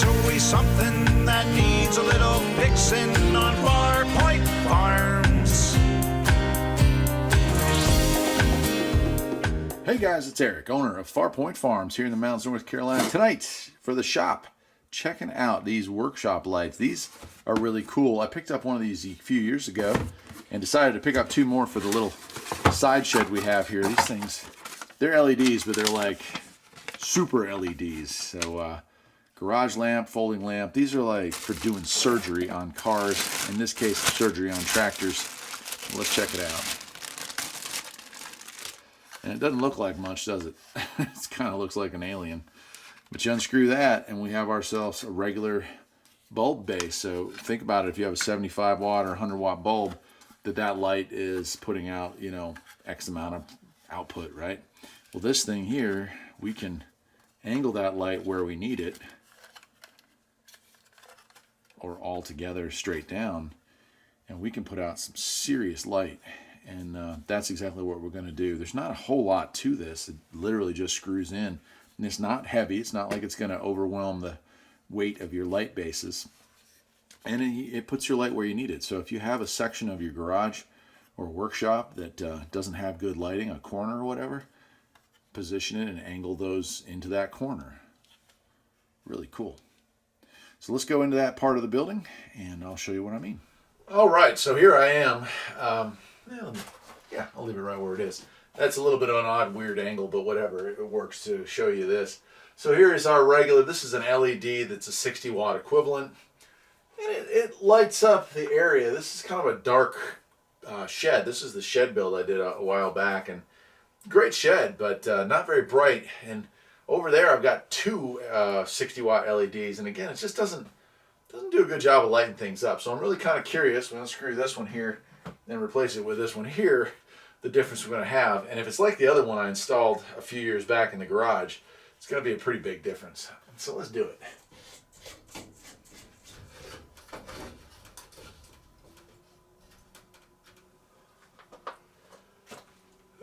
There's always something that needs a little fixing on Far Point Farms. Hey guys, it's Eric, owner of Far Point Farms here in the mountains of North Carolina. Tonight, for the shop, checking out these workshop lights. These are really cool. I picked up one of these a few years ago and decided to pick up two more for the little side shed we have here. These things, they're LEDs, but they're like super LEDs. So garage lamp, folding lamp. These are like for doing surgery on cars. In this case, surgery on tractors. Let's check it out. And it doesn't look like much, does it? It kind of looks like an alien. But you unscrew that and we have ourselves a regular bulb base. So think about it, if you have a 75 watt or 100 watt bulb, that light is putting out, you know, X amount of output, right? Well, this thing here, we can angle that light where we need it, or all together straight down, and we can put out some serious light. And that's exactly what we're going to do. There's not a whole lot to this. It literally just screws in. And it's not heavy. It's not like it's going to overwhelm the weight of your light bases. And it puts your light where you need it. So if you have a section of your garage or workshop that doesn't have good lighting, a corner or whatever, position it and angle those into that corner. Really cool. So let's go into that part of the building and I'll show you what I mean. All right, so here I am. Yeah, I'll leave it right where it is. That's a little bit of an odd, weird angle, but whatever. It works to show you this. So here is our regular, this is an LED that's a 60 watt equivalent. And it lights up the area. This is kind of a dark shed. This is the shed build I did a while back. And great shed, but not very bright. And over there I've got two 60 watt LEDs. And again, it just doesn't do a good job of lighting things up. So I'm really kind of curious. We're going to screw this one here and replace it with this one here, the difference we're going to have. And if it's like the other one I installed a few years back in the garage, it's going to be a pretty big difference. So let's do it.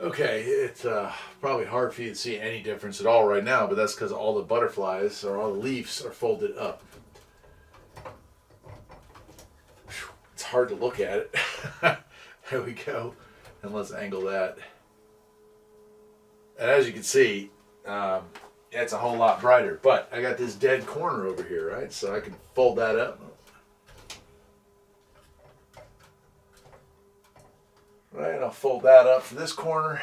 Okay, it's probably hard for you to see any difference at all right now, but that's because all the butterflies or all the leaves are folded up. It's hard to look at it. There we go. And let's angle that. And as you can see, it's a whole lot brighter. But I got this dead corner over here, right? So I can fold that up. Right, I'll fold that up for this corner.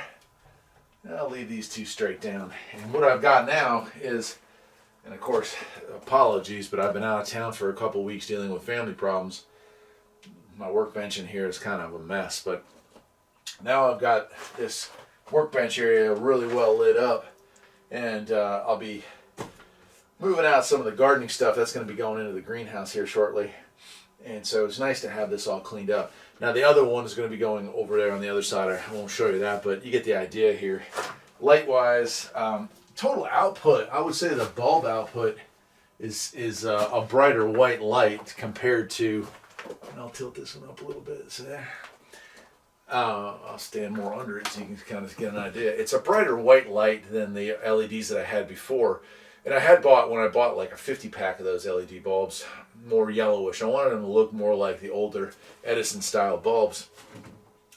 And I'll leave these two straight down. And what I've got now is, and of course, apologies, but I've been out of town for a couple weeks dealing with family problems. My workbench in here is kind of a mess, but now I've got this workbench area really well lit up, and I'll be moving out some of the gardening stuff that's going to be going into the greenhouse here shortly. And so it's nice to have this all cleaned up. Now the other one is going to be going over there on the other side. I won't show you that, but you get the idea here. Light-wise, total output, I would say the bulb output is a brighter white light compared to, and I'll tilt this one up a little bit. So there. I'll stand more under it so you can kind of get an idea. It's a brighter white light than the LEDs that I had before. And I had bought, when I bought like a 50 pack of those LED bulbs, more yellowish. I wanted them to look more like the older Edison style bulbs.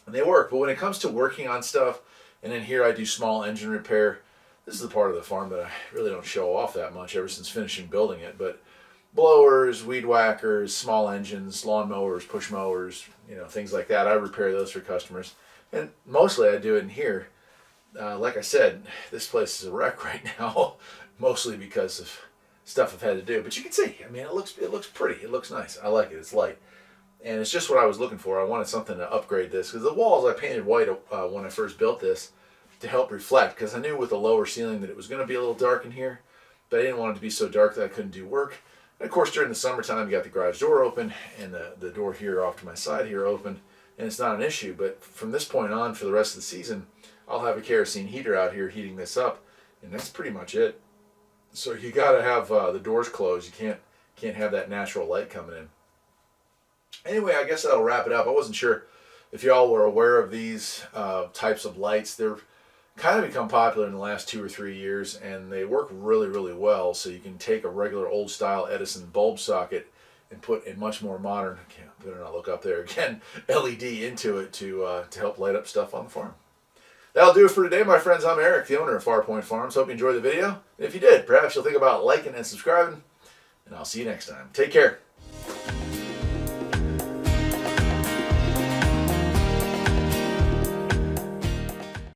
And they work, but when it comes to working on stuff, and then here I do small engine repair. This is the part of the farm that I really don't show off that much ever since finishing building it. But blowers, weed whackers, small engines, lawn mowers, push mowers, you know, things like that. I repair those for customers. And mostly I do it in here. Like I said, this place is a wreck right now, mostly because of stuff I've had to do. But you can see, I mean, it looks pretty. It looks nice. I like it. It's light. And it's just what I was looking for. I wanted something to upgrade this, because the walls I painted white when I first built this to help reflect, because I knew with the lower ceiling that it was going to be a little dark in here, but I didn't want it to be so dark that I couldn't do work. And of course, during the summertime, you got the garage door open and the door here off to my side here open, and it's not an issue. But from this point on, for the rest of the season, I'll have a kerosene heater out here heating this up, and that's pretty much it. So you got to have the doors closed. You can't have that natural light coming in. Anyway, I guess that'll wrap it up. I wasn't sure if y'all were aware of these types of lights. They're kind of become popular in the last 2 or 3 years, and they work really, really well. So you can take a regular old style Edison bulb socket and put a much more modern, better not look up there again, LED into it to help light up stuff on the farm. That'll do it for today, my friends. I'm Eric, the owner of Farpoint Farms. Hope you enjoyed the video. And if you did, perhaps you'll think about liking and subscribing. And I'll see you next time. Take care.